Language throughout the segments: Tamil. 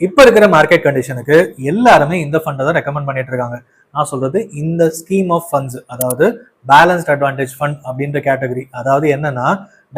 இப்போ இருக்கிற மார்க்கெட் கண்டிஷனுக்கு எல்லாருமே இந்த ஃபண்டை தான் ரெக்கமெண்ட் பண்ணிட்டு இருக்காங்க. நான் சொல்றது இந்த ஸ்கீம் ஆஃப் ஃபண்ட்ஸ், அதாவது பேலன்ஸ்ட் அட்வான்டேஜ் ஃபண்ட் அப்படின்ற கேட்டகரி. அதாவது என்னன்னா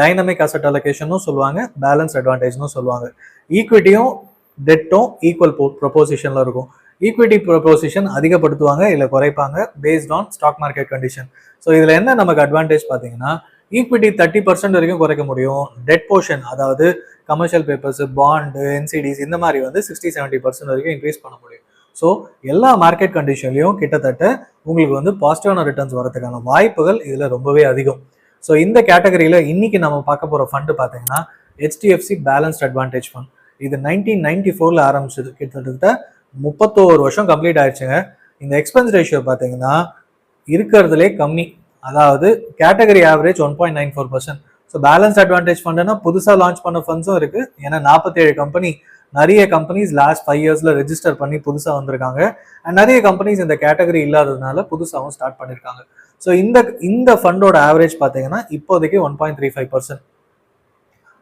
டைனமிக் அசட் அலோகேஷனும் சொல்லுவாங்க, பேலன்ஸ்ட் அட்வான்டேஜ்னு சொல்லுவாங்க. ஈக்விட்டியும் டெட்டும் ஈக்குவல் ப்ரொபோசிஷன்ல இருக்கும். ஈக்விட்டி ப்ரொபோசிஷன் அதிகப்படுத்துவாங்க இல்லை குறைப்பாங்க based on stock market condition. So இதில் என்ன நமக்கு அட்வான்டேஜ் பார்த்தீங்கன்னா, ஈக்விட்டி 30% வரைக்கும் குறைக்க முடியும். டெட் போர்ஷன், அதாவது கமர்ஷியல் பேப்பர்ஸ், பாண்டு, என்சிடிஸ் இந்த மாதிரி வந்து 60-70% வரைக்கும் இன்க்ரீஸ் பண்ண முடியும். ஸோ எல்லா மார்க்கெட் கண்டிஷன்லையும் கிட்டத்தட்ட உங்களுக்கு வந்து பாசிட்டிவான ரிட்டர்ன்ஸ் வரதுக்கான வாய்ப்புகள் இதில் ரொம்பவே அதிகம். ஸோ இந்த கேட்டகரியில் இன்னைக்கு நம்ம பார்க்க போகிற ஃபண்டு பார்த்தீங்கன்னா HDFC பேலன்ஸ்ட் அட்வான்டேஜ் ஃபண்ட். இது 1994 ஆரம்பிச்சது, கிட்டத்தட்ட 31 வருஷம் கம்ப்ளீட் ஆயிடுச்சுங்க. இந்த எக்ஸ்பென்ஸ் ரேஷியோ பார்த்தீங்கன்னா இருக்கிறதுலே கம்மி, அதாவது category average 1.94%. So balance advantage ஃபண்டுனா புதுசாக லான்ச் பண்ண ஃபண்ட்ஸும் இருக்கு. ஏன்னா 47 கம்பெனி, நிறைய கம்பெனிஸ் லாஸ்ட் 5 இயர்ஸ்ல ரெஜிஸ்டர் பண்ணி புதுசாக வந்திருக்காங்க. அண்ட் நிறைய கம்பெனிஸ் இந்த கேட்டகரி இல்லாததுனால புதுசாகவும் ஸ்டார்ட் பண்ணியிருக்காங்க. ஸோ இந்த ஃபண்டோட ஆவரேஜ் பார்த்தீங்கன்னா இப்போதைக்கு 1.35%.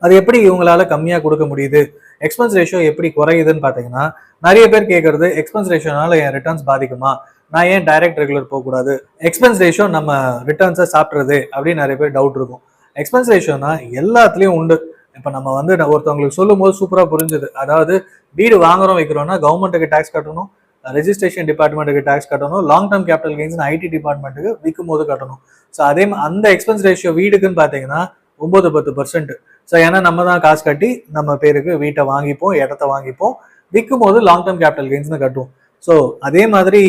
அது எப்படி இவங்களால கம்மியாக கொடுக்க முடியுது, எக்ஸ்பென்ஸ் ரேஷியோ எப்படி குறையுதுன்னு பார்த்தீங்கன்னா, நிறைய பேர் கேட்கறது எக்ஸ்பென்ஸ் ரேஷியோனால என் ரிட்டர்ன்ஸ் பாதிக்குமா, நான் ஏன் டைரக்ட் ரெகுலர் போகக்கூடாது, எக்ஸ்பென்ஸ் ரேஷியோ நம்ம ரிட்டர்ன்ஸை சாப்பிட்றது அப்படின்னு நிறைய பேர் டவுட் இருக்கும். எக்ஸ்பென்ஸ் ரேஷியோனா எல்லாத்துலேயும் உண்டு. இப்போ நம்ம வந்து ஒருத்தவங்களுக்கு சொல்லும் போது சூப்பராக புரிஞ்சுது. அதாவது வீடு வாங்குறோம் வைக்கிறோம்னா கவர்மெண்ட்டுக்கு டேக்ஸ் கட்டணும், ரெஜிஸ்ட்ரேஷன் டிபார்ட்மெண்ட்டுக்கு டேக்ஸ் கட்டணும், long term capital gains IT டிபார்ட்மெண்ட்டுக்கு விற்கும் போது கட்டணும். ஸோ அந்த எக்ஸ்பென்ஸ் ரேஷியோ வீடுக்குன்னு பார்த்தீங்கன்னா 9-10%. ஸோ ஏன்னா நம்ம தான் காசு கட்டி நம்ம பேருக்கு வீட்டை வாங்கிப்போம், இடத்த வாங்கிப்போம், விற்கும் போது லாங் டேர்ம் கேபிட்டல் கெயின்ஸ்னு கட்டுவோம். ஸோ அதே மாதிரி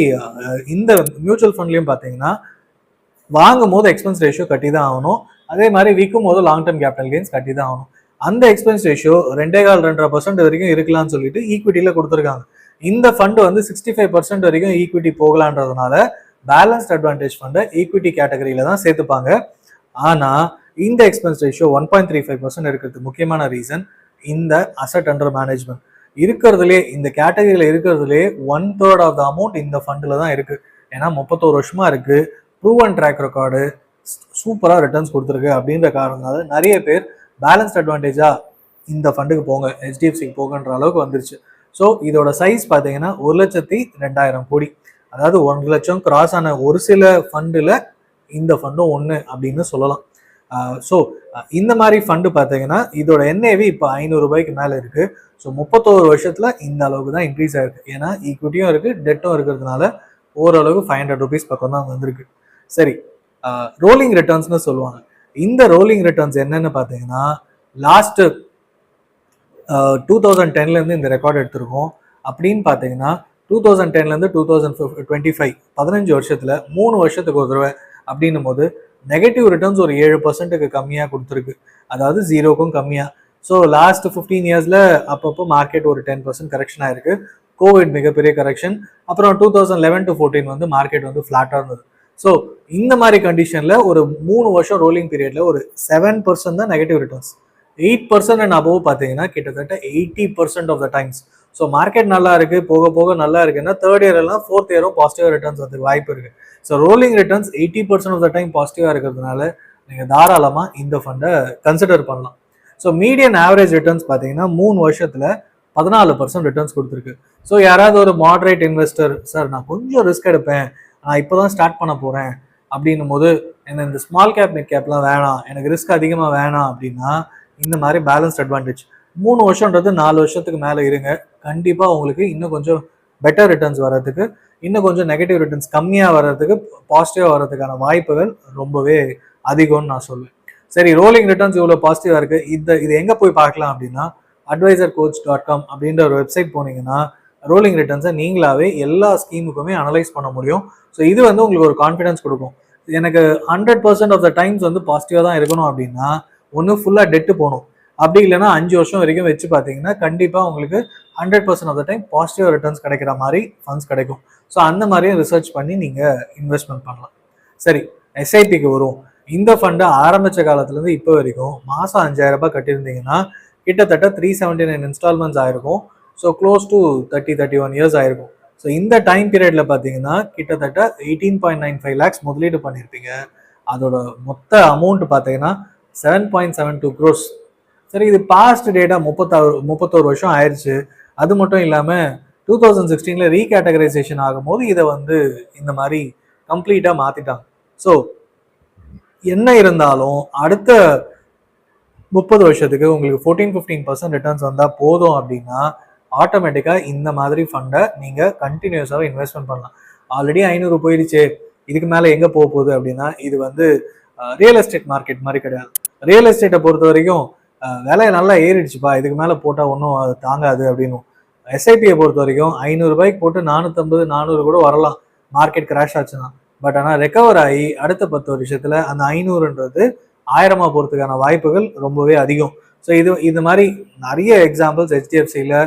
இந்த மியூச்சுவல் ஃபண்ட்லையும் பார்த்தீங்கன்னா வாங்கும் போது எக்ஸ்பென்ஸ் ரேஷியோ கட்டி தான் ஆகணும், அதே மாதிரி விற்கும் போது லாங் டேர்ம் கேபிட்டல் கெயின்ஸ் கட்டி தான் ஆகணும். அந்த எக்ஸ்பென்ஸ் ரேஷியோ 2.5-2.5% வரைக்கும் இருக்கலாம்னு சொல்லிட்டு ஈக்விட்டியில கொடுத்துருக்காங்க. இந்த ஃபண்ட் வந்து 65% வரைக்கும் ஈக்விட்டி போகலான்றதுனால பேலன்ஸ்ட் அட்வான்டேஜ் ஃபண்டை ஈக்விட்டி கேட்டகரியில தான் சேர்த்துப்பாங்க. ஆனா இந்த எக்ஸ்பென்ஸ் ரேஷியோ 1.35% இருக்கிறது முக்கியமான ரீசன் இந்த அசட் அண்டர் மேனேஜ்மெண்ட் இருக்கிறதுலே, இந்த கேட்டகரியில இருக்கிறதுலே 1/3 ஆஃப் த அமௌண்ட் இந்த ஃபண்டில் தான் இருக்கு. ஏன்னா 31 வருஷமா இருக்கு, ப்ரூவன் ட்ராக் ரெக்கார்டு, சூப்பராக ரிட்டர்ன்ஸ் கொடுத்துருக்கு. அப்படின்ற காரணத்தினால நிறைய பேர் பேலன்ஸ்ட் அட்வான்டேஜா இந்த ஃபண்டுக்கு போங்க, HDFCக்கு போகன்ற அளவுக்கு வந்துருச்சு. ஸோ இதோட சைஸ் பார்த்தீங்கன்னா 1,02,000 கோடி, அதாவது 1 லட்சம் கிராஸ் ஆன ஒரு சில ஃபண்டில் இந்த ஃபண்டும் ஒன்று அப்படின்னு சொல்லலாம். ஸோ இந்த மாதிரி ஃபண்டு பார்த்தீங்கன்னா இதோட NAV இப்போ 500 ரூபாய்க்கு மேலே இருக்கு. ஸோ 31 வருஷத்துல இந்த அளவுக்கு தான் இன்க்ரீஸ் ஆயிருக்கு. ஏன்னா ஈக்விட்டியும் இருக்கு, டெட்டும் இருக்கிறதுனால ஓரளவுக்கு 500 ருபீஸ் பக்கம் தான் வந்திருக்கு. சரி, ரோலிங் ரிட்டர்ன்ஸ்னு சொல்லுவாங்க. இந்த ரோலிங் ரிட்டர்ன்ஸ் என்னன்னு பார்த்தீங்கன்னா லாஸ்ட் 2010லேருந்து இந்த ரெக்கார்ட் எடுத்திருக்கோம். அப்படின்னு பார்த்தீங்கன்னா 2010லேருந்து 2025 15 வருஷத்துல 3 வருஷத்துக்கு ஒரு தடவை அப்படின்னும் போது நெகட்டிவ் ரிட்டர்ன்ஸ் ஒரு 7%க்கு கம்மியாக கொடுத்துருக்கு, அதாவது 0க்கும் கம்மியாக. ஸோ லாஸ்ட் 15 இயர்ஸ்ல அப்பப்போ மார்க்கெட் ஒரு 10% கரெக்ஷன் ஆயிருக்கு. கோவிட் மிகப்பெரிய கரெக்ஷன், அப்புறம் 2011 to 14 வந்து மார்க்கெட் வந்து ஃபிளாட்டாக இருந்தது. ஸோ இந்த மாதிரி கண்டிஷன்ல ஒரு 3 வருஷம் ரோலிங் பீரியட்ல ஒரு 7% தான் நெகட்டிவ் ரிட்டர்ன்ஸ். 8% அண்ட் அபோவ் பார்த்தீங்கன்னா கிட்டத்தட்ட 80% of the times. So market நல்லா இருக்கு, போக போக நல்லா இருக்குன்னா தேர்ட் இயர் எல்லாம் ஃபோர்த் இயரும் பாசிட்டிவ் ரிட்டர்ன்ஸ் வந்து வாய்ப்பு இருக்கு. So rolling returns 80% of the time பாசிட்டிவா இருக்கிறதுனால நீங்கள் தாராளமாக இந்த ஃபண்டை கன்சிடர் பண்ணலாம். ஸோ மீடியன் ஆவரேஜ் ரிட்டர்ன்ஸ் பார்த்தீங்கன்னா 3 வருஷத்துல 14% ரிட்டர்ன்ஸ் கொடுத்துருக்கு. ஸோ யாராவது ஒரு மாடரேட் இன்வெஸ்டர், சார் நான் கொஞ்சம் ரிஸ்க் எடுப்பேன், நான் இப்போதான் ஸ்டார்ட் பண்ண போறேன் அப்படின்னும் போது எனக்கு இந்த ஸ்மால் கேப் மிட் கேப்லாம் வேணாம், எனக்கு ரிஸ்க் அதிகமாக வேணாம் அப்படின்னா இந்த மாதிரி பேலன்ஸ்ட் அட்வான்டேஜ் 3 வருஷம்ன்றது 4 வருஷத்துக்கு மேலே இருங்க. கண்டிப்பாக உங்களுக்கு இன்னும் கொஞ்சம் பெட்டர் ரிட்டர்ன்ஸ் வர்றதுக்கு, இன்னும் கொஞ்சம் நெகட்டிவ் ரிட்டர்ன்ஸ் கம்மியாக வர்றதுக்கு, பாசிட்டிவாக வர்றதுக்கான வாய்ப்புகள் ரொம்பவே அதிகம்னு நான் சொல்லுவேன். சரி, ரோலிங் ரிட்டர்ன்ஸ் இவ்வளோ பாசிட்டிவாக இருக்கு, இது எங்கே போய் பார்க்கலாம் அப்படின்னா advisorcoach.com அப்படின்ற ஒரு வெப்சைட் போனீங்கன்னா ரோலிங் ரிட்டர்ன்ஸை நீங்களாவே எல்லா ஸ்கீமுக்குமே அனலைஸ் பண்ண முடியும். ஸோ இது வந்து உங்களுக்கு ஒரு கான்ஃபிடன்ஸ் கொடுக்கும். எனக்கு 100% ஆஃப் த டைம்ஸ் வந்து பாசிட்டிவாக தான் இருக்கணும் அப்படின்னா ஒன்று ஃபுல்லாக டெட்டு போகணும், அப்படி இல்லைன்னா 5 வருஷம் வரைக்கும் வச்சு பார்த்தீங்கன்னா கண்டிப்பாக உங்களுக்கு 100% of the time positive returns கிடைக்கிற மாதிரி ஃபண்ட்ஸ் கிடைக்கும். ஸோ அந்த மாதிரியும் ரிசர்ச் பண்ணி நீங்கள் இன்வெஸ்ட்மெண்ட் பண்ணலாம். சரி, SIPக்கு வரும். இந்த ஃபண்டை ஆரம்பித்த காலத்துலேருந்து இப்போ வரைக்கும் மாதம் 5,000 ரூபாய் கட்டியிருந்தீங்கன்னா கிட்டத்தட்ட 379 இன்ஸ்டால்மெண்ட்ஸ் ஆயிருக்கும். ஸோ க்ளோஸ் டு 30-31 இயர்ஸ் ஆயிருக்கும். ஸோ இந்த டைம் பீரியட்ல பார்த்தீங்கன்னா கிட்டத்தட்ட 18.95 lakhs முதலீடு பண்ணியிருப்பீங்க. அதோட மொத்த அமௌண்ட் பார்த்தீங்கன்னா 7.72 crores. சரி, இது பாஸ்ட் டேட்டா 31 வருஷம் ஆயிடுச்சு. அது மட்டும் இல்லாமல் 2016 ரீகேட்டகரைசேஷன் ஆகும்போது இதை வந்து இந்த மாதிரி கம்ப்ளீட்டாக மாற்றிட்டாங்க. ஸோ என்ன இருந்தாலும் அடுத்த 30 வருஷத்துக்கு உங்களுக்கு 14-15% ரிட்டர்ன்ஸ் வந்தால் போதும் அப்படின்னா ஆட்டோமேட்டிக்காக இந்த மாதிரி ஃபண்டை நீங்கள் கண்டினியூஸாக இன்வெஸ்ட்மெண்ட் பண்ணலாம். ஆல்ரெடி 500 போயிடுச்சு, இதுக்கு மேலே எங்கே போக போகுது அப்படின்னா இது வந்து ரியல் எஸ்டேட் மார்க்கெட் மாதிரி கிடையாது. ரியல் எஸ்டேட்டை பொறுத்த வரைக்கும் விலை நல்லா ஏறிடுச்சுப்பா, இதுக்கு மேலே போட்டால் ஒன்றும் அது தாங்காது அப்படின்னு. எஸ்ஐபியை பொறுத்த வரைக்கும் 500 ரூபாய்க்கு போட்டு 450 400 கூட வரலாம் மார்க்கெட் கிராஷ் ஆச்சுன்னா. பட் ஆனால் ரெக்கவர் ஆகி அடுத்த 10 வருஷத்துல அந்த 500ன்றது 1000 போகிறதுக்கான வாய்ப்புகள் ரொம்பவே அதிகம். ஸோ இது மாதிரி நிறைய எக்ஸாம்பிள்ஸ் HDFCயில்,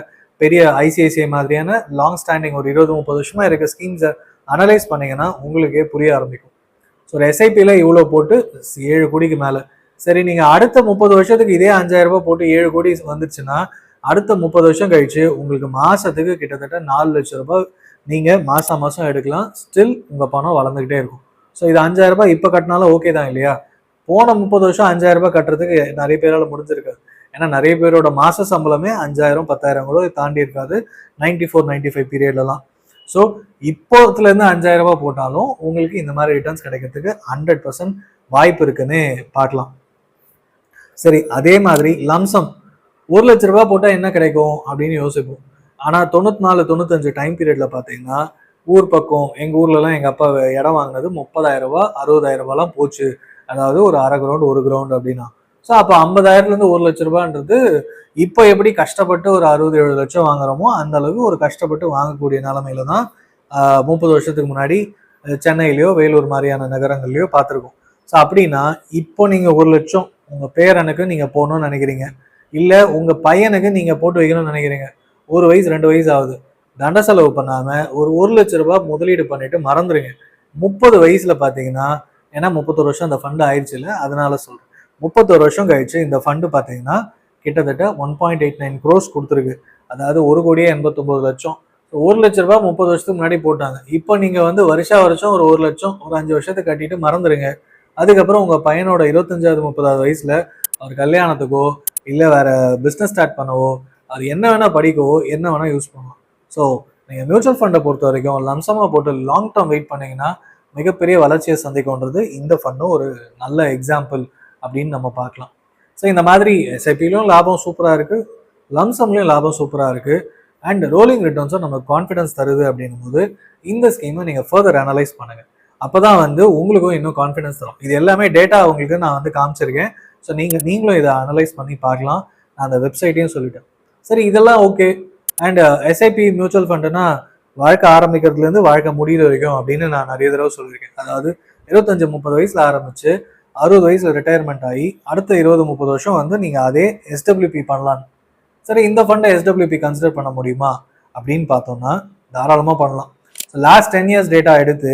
பெரிய ஐசிஐசிஐ மாதிரியான லாங் ஸ்டாண்டிங் ஒரு 20-30 வருஷமா இருக்க ஸ்கீம்ஸை அனலைஸ் பண்ணீங்கன்னா உங்களுக்கே புரிய ஆரம்பிக்கும். ஸோ ஒரு எஸ்ஐபியில் இவ்வளோ போட்டு 7 கோடிக்கு மேலே, சரி நீங்கள் அடுத்த 30 வருஷத்துக்கு இதே 5000 ரூபாய் போட்டு 7 கோடி வந்துருச்சுன்னா அடுத்த 30 வருஷம் கழிச்சு உங்களுக்கு மாசத்துக்கு கிட்டத்தட்ட 4 லட்சம் ரூபாய் நீங்கள் மாதம் எடுக்கலாம். ஸ்டில் உங்கள் பணம் வளர்ந்துக்கிட்டே இருக்கும். ஸோ இது 5000 ரூபாய் இப்போ கட்டினாலும் ஓகே தான் இல்லையா? போன 30 வருஷம் 5000 ரூபாய் கட்டுறதுக்கு நிறைய பேரால் முடிஞ்சிருக்காது. ஏன்னா நிறைய பேரோட மாச சம்பளமே 5000 10,000 கூட தாண்டி இருக்காது 94-95 பீரியட்லலாம். ஸோ இப்போத்துலேருந்து 5000 ரூபாய் போட்டாலும் உங்களுக்கு இந்த மாதிரி ரிட்டர்ன்ஸ் கிடைக்கிறதுக்கு 100% வாய்ப்பு இருக்குன்னு பார்க்கலாம். சரி, அதே மாதிரி லம்சம் 1 லட்ச ரூபாய் போட்டால் என்ன கிடைக்கும் அப்படின்னு யோசிப்போம். ஆனால் 94-95 டைம் பீரியட்ல பார்த்தீங்கன்னா ஊர் பக்கம் எங்கள் ஊர்லலாம் எங்கள் அப்பா இடம் வாங்கினது 30,000 ரூபாய் 60,000 ரூபாய்லாம் போச்சு. அதாவது ஒரு அரை கிரவுண்ட் 1 கிரவுண்ட் அப்படின்னா. ஸோ அப்போ 50,000லேருந்து 1 லட்ச ரூபான்றது இப்போ எப்படி கஷ்டப்பட்டு ஒரு 60-70 லட்சம் வாங்குறோமோ அந்த அளவுக்கு ஒரு கஷ்டப்பட்டு வாங்கக்கூடிய நிலமையில தான் 30 வருஷத்துக்கு முன்னாடி சென்னையிலையோ வேலூர் மாதிரியான நகரங்கள்லையோ பார்த்துருக்கோம். ஸோ அப்படின்னா இப்போ நீங்கள் 1 லட்சம் உங்கள் பேரனுக்கு நீங்கள் போகணும்னு நினைக்கிறீங்க, இல்லை உங்கள் பையனுக்கு நீங்கள் போட்டு வைக்கணும்னு நினைக்கிறீங்க. 1 வயசு 2 வயசு ஆகுது, தண்ட செலவு பண்ணாமல் ஒரு 1 லட்ச ரூபாய் முதலீடு பண்ணிட்டு மறந்துடுங்க. 30 வயசுல பார்த்தீங்கன்னா, ஏன்னா 31 வருஷம் அந்த ஃபண்டு ஆயிடுச்சு இல்லை, அதனால சொல்கிறேன். 31 வருஷம் கழிச்சு இந்த ஃபண்டு பார்த்தீங்கன்னா கிட்டத்தட்ட 1.89 crores கொடுத்துருக்கு. அதாவது 1,89,00,000. 1 லட்ச ரூபாய் 30 வருஷத்துக்கு முன்னாடி போட்டாங்க. இப்போ நீங்கள் வந்து வருஷம் ஒரு 1 லட்சம் ஒரு 5 வருஷத்துக்கு கட்டிட்டு மறந்துடுங்க. அதுக்கப்புறம் உங்கள் பையனோட 25வது 30வது வயசுல அவர் கல்யாணத்துக்கோ இல்லை வேற பிஸ்னஸ் ஸ்டார்ட் பண்ணவோ, அது என்ன வேணால் படிக்கவோ என்ன வேணால் யூஸ் பண்ணலாம். ஸோ நீங்கள் மியூச்சுவல் ஃபண்டை பொறுத்த வரைக்கும் லம்சமாக போட்டு லாங் டேர்ம் வெயிட் பண்ணிங்கன்னா மிகப்பெரிய வளர்ச்சியை சந்திக்கும்ன்றது இந்த ஃபண்டும் ஒரு நல்ல எக்ஸாம்பிள் அப்படின்னு நம்ம பார்க்கலாம். ஸோ இந்த மாதிரி எஸ்ஐபிலையும் லாபம் சூப்பராக இருக்குது, லம்சம்லையும் லாபம் சூப்பராக இருக்குது, அண்ட் ரோலிங் ரிட்டர்ன்ஸும் நமக்கு கான்ஃபிடன்ஸ் தருது அப்படின்னும் போது இந்த ஸ்கீமை நீங்கள் ஃபர்தர் அனலைஸ் பண்ணுங்கள். அப்போ தான் வந்து உங்களுக்கும் இன்னும் கான்ஃபிடன்ஸ் தரும். இது எல்லாமே டேட்டா உங்களுக்கு நான் வந்து காமிச்சிருக்கேன். ஸோ நீங்களும் இதை அனலைஸ் பண்ணி பார்க்கலாம். நான் அந்த வெப்சைட்டையும் சொல்லிட்டேன். சரி, இதெல்லாம் ஓகே. அண்ட் எஸ்ஐபி மியூச்சுவல் ஃபண்டுனா வாழ்க்கை ஆரம்பிக்கிறதுலேருந்து வாழ்க்கை முடிகிற வரைக்கும் அப்படின்னு நான் நிறைய தடவை சொல்லியிருக்கேன். அதாவது 25-30 வயசில் ஆரம்பித்து 60 வயசில் ரிட்டையர்மெண்ட் ஆகி அடுத்த 20-30 வருஷம் வந்து நீங்கள் அதே எஸ்டபிள்யூபி பண்ணலாம். சரி, இந்த ஃபண்டை எஸ்டபிள்யூபி கன்சிடர் பண்ண முடியுமா அப்படின்னு பார்த்தோம்னா தாராளமாக பண்ணலாம். லாஸ்ட் 10 years டேட்டா எடுத்து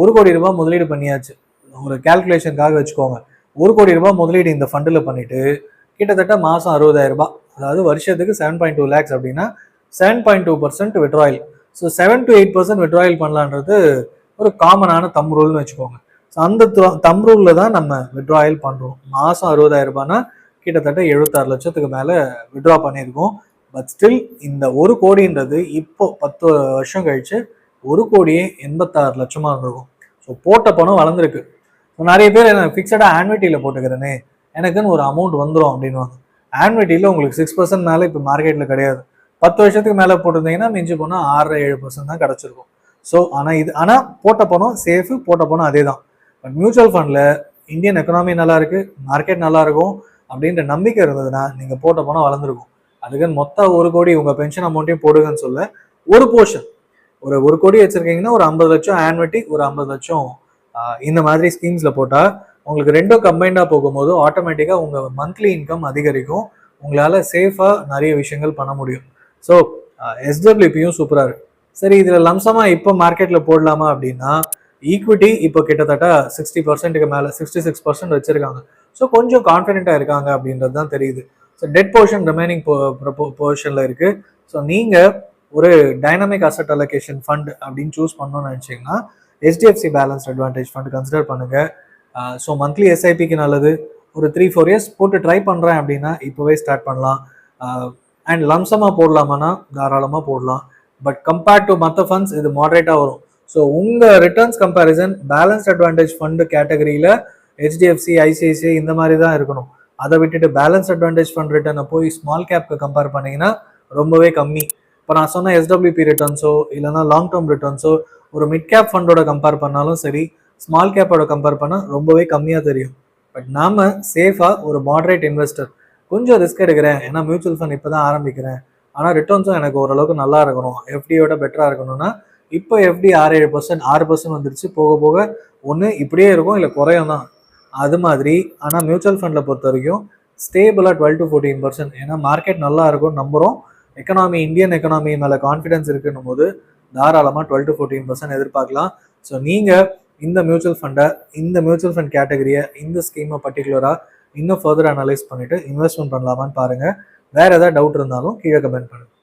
1 கோடி ரூபாய் முதலீடு பண்ணியாச்சு. ஒரு கேல்குலேஷனுக்காக வச்சுக்கோங்க. 1 கோடி ரூபாய் முதலீடு இந்த ஃபண்டில் பண்ணிட்டு கிட்டத்தட்ட மாதம் 60,000 ரூபாய், அதாவது வருஷத்துக்கு 7.2 lakhs அப்படின்னா 7.2% விட்ராயல். ஸோ 7 to 8% விட்ராயல் பண்ணலான்றது ஒரு காமனான தம் ரூல்னு வச்சுக்கோங்க. ஸோ அந்த தம் ரூலில் தான் நம்ம விட்ராயல் பண்ணுறோம். மாதம் 60,000 ரூபாய்னா கிட்டத்தட்ட 76 லட்சத்துக்கு மேலே விட்ரா பண்ணியிருக்கோம். பட் ஸ்டில் இந்த 1 கோடின்றது இப்போ 10 வருஷம் கழிச்சு 1,86 லட்சமாக இருந்திருக்கும். ஸோ போட்ட பணம் வளர்ந்துருக்கு. ஸோ நிறைய பேர் என்ன ஃபிக்ஸடாக ஆன்விட்டியில் போட்டுக்கிறேனே எனக்குன்னு ஒரு அமௌண்ட் வந்துடும் அப்படின்வாங்க. ஆன்விட்டியில் உங்களுக்கு 6% மேலே இப்போ மார்க்கெட்டில் கிடையாது. 10 வருஷத்துக்கு மேலே போட்டிருந்தீங்கன்னா மிஞ்சி போனால் 6-7% தான் கிடச்சிருக்கும். ஸோ ஆனால் போட்ட பணம் சேஃபு, போட்ட பணம் அதே தான். பட் மியூச்சுவல் ஃபண்டில் இந்தியன் எக்கனாமி நல்லா இருக்குது, மார்க்கெட் நல்லா இருக்கும் அப்படின்ற நம்பிக்கை இருந்ததுன்னா நீங்கள் போட்ட பணம் வளர்ந்துருக்கும். அதுக்குன்னு மொத்தம் 1 கோடி உங்கள் பென்ஷன் அமௌண்ட்டையும் போடுங்கன்னு சொல்ல, ஒரு போர்ஷன் ஒரு 1 கோடி வச்சுருக்கீங்கன்னா ஒரு 50 லட்சம் ஆன்விட்டி, ஒரு 50 லட்சம் இந்த மாதிரி ஸ்கீம்ஸில் போட்டால் உங்களுக்கு ரெண்டும் கம்பைண்டாக போகும்போது ஆட்டோமேட்டிக்காக உங்கள் மந்த்லி இன்கம் அதிகரிக்கும். உங்களால் சேஃபாக நிறைய விஷயங்கள் பண்ண முடியும். ஸோ எஸ்டபிள்யூபியும் சூப்பராக இருக்குது. சரி, இதில் லம்சமாக இப்போ மார்க்கெட்டில் போடலாமா அப்படின்னா ஈக்விட்டி இப்போ கிட்டத்தட்ட 60%க்கு மேலே 66% வச்சுருக்காங்க. ஸோ கொஞ்சம் கான்ஃபிடென்ட்டாக இருக்காங்க அப்படின்றது தான் தெரியுது. ஸோ டெட் போர்ஷன் ரிமைனிங் போர்ஷனில் இருக்குது. ஸோ நீங்கள் ஒரு டைனமிக் அசட் அலோகேஷன் ஃபண்ட் அப்படின்னு சூஸ் பண்ணணும்னு நினச்சிங்கன்னா HDFC balanced advantage fund consider பண்ணுங்கள். ஸோ மந்த்லி எஸ்ஐபிக்கு நல்லது. ஒரு 3-4 years போட்டு ட்ரை பண்ணுறேன் அப்படின்னா இப்போவே ஸ்டார்ட் பண்ணலாம். அண்ட் லம்சமாக போடலாமான்னா தாராளமாக போடலாம். பட் கம்பேர்ட் டு மற்ற ஃபண்ட்ஸ் இது மாடரேட்டாக வரும். ஸோ உங்கள் returns comparison balanced advantage fund கேட்டகரியில் ஹெச்டிஎஃப்சி, ஐசிஐசிஐ இந்த மாதிரி தான் இருக்கணும். அதை விட்டுட்டு பேலன்ஸ் அட்வான்டேஜ் ஃபண்ட் ரிட்டர்னை போய் ஸ்மால் கேப்க்கு கம்பேர் பண்ணிங்கன்னா ரொம்பவே கம்மி. இப்போ நான் சொன்ன எஸ்டபிள்யூபி ரிட்டர்ன்ஸோ இல்லைனா லாங் டேர்ம் ரிட்டர்ன்ஸோ ஒரு மிட் கேப் ஃபண்டோட கம்பேர் பண்ணாலும் சரி, ஸ்மால் கேப்போட கம்பேர் பண்ணால் ரொம்பவே கம்மியாக தெரியும். பட் நாம் சேஃபாக ஒரு மாடரேட் இன்வெஸ்டர், கொஞ்சம் ரிஸ்க் எடுக்கிறேன் ஏன்னா மியூச்சுவல் ஃபண்ட் இப்போ தான் ஆரம்பிக்கிறேன், ஆனால் ரிட்டர்ன்ஸும் எனக்கு ஓரளவுக்கு நல்லா இருக்கணும், எஃப்டியோட பெட்டராக இருக்கணும்னா இப்போ எஃப்டி 6-7%, 6% வந்துருச்சு. போக போக ஒன்று இப்படியே இருக்கும் இல்லை குறையும் தான். அது மாதிரி ஆனால் மியூச்சுவல் ஃபண்டில் பொறுத்த வரைக்கும் ஸ்டேபிளாக 12-14%. ஏன்னா மார்க்கெட் நல்லா இருக்கும் நம்புகிறோம், எக்கனாமி இந்தியன் எக்கனாமி மேலே கான்ஃபிடன்ஸ் இருக்குன்னும் போது தாராளமாக 12-14% எதிர்பார்க்கலாம். ஸோ நீங்கள் இந்த மியூச்சுவல் ஃபண்டை, இந்த மியூச்சுவல் ஃபண்ட் கேட்டகரியை, இந்த ஸ்கீமை பர்டிகுலராக இன்னும் ஃபர்தர் அனலைஸ் பண்ணிவிட்டு இன்வெஸ்ட்மெண்ட் பண்ணலாமான்னு பாருங்கள். வேறு ஏதாவது டவுட் இருந்தாலும் கீழே கமெண்ட் பண்ணுங்கள்.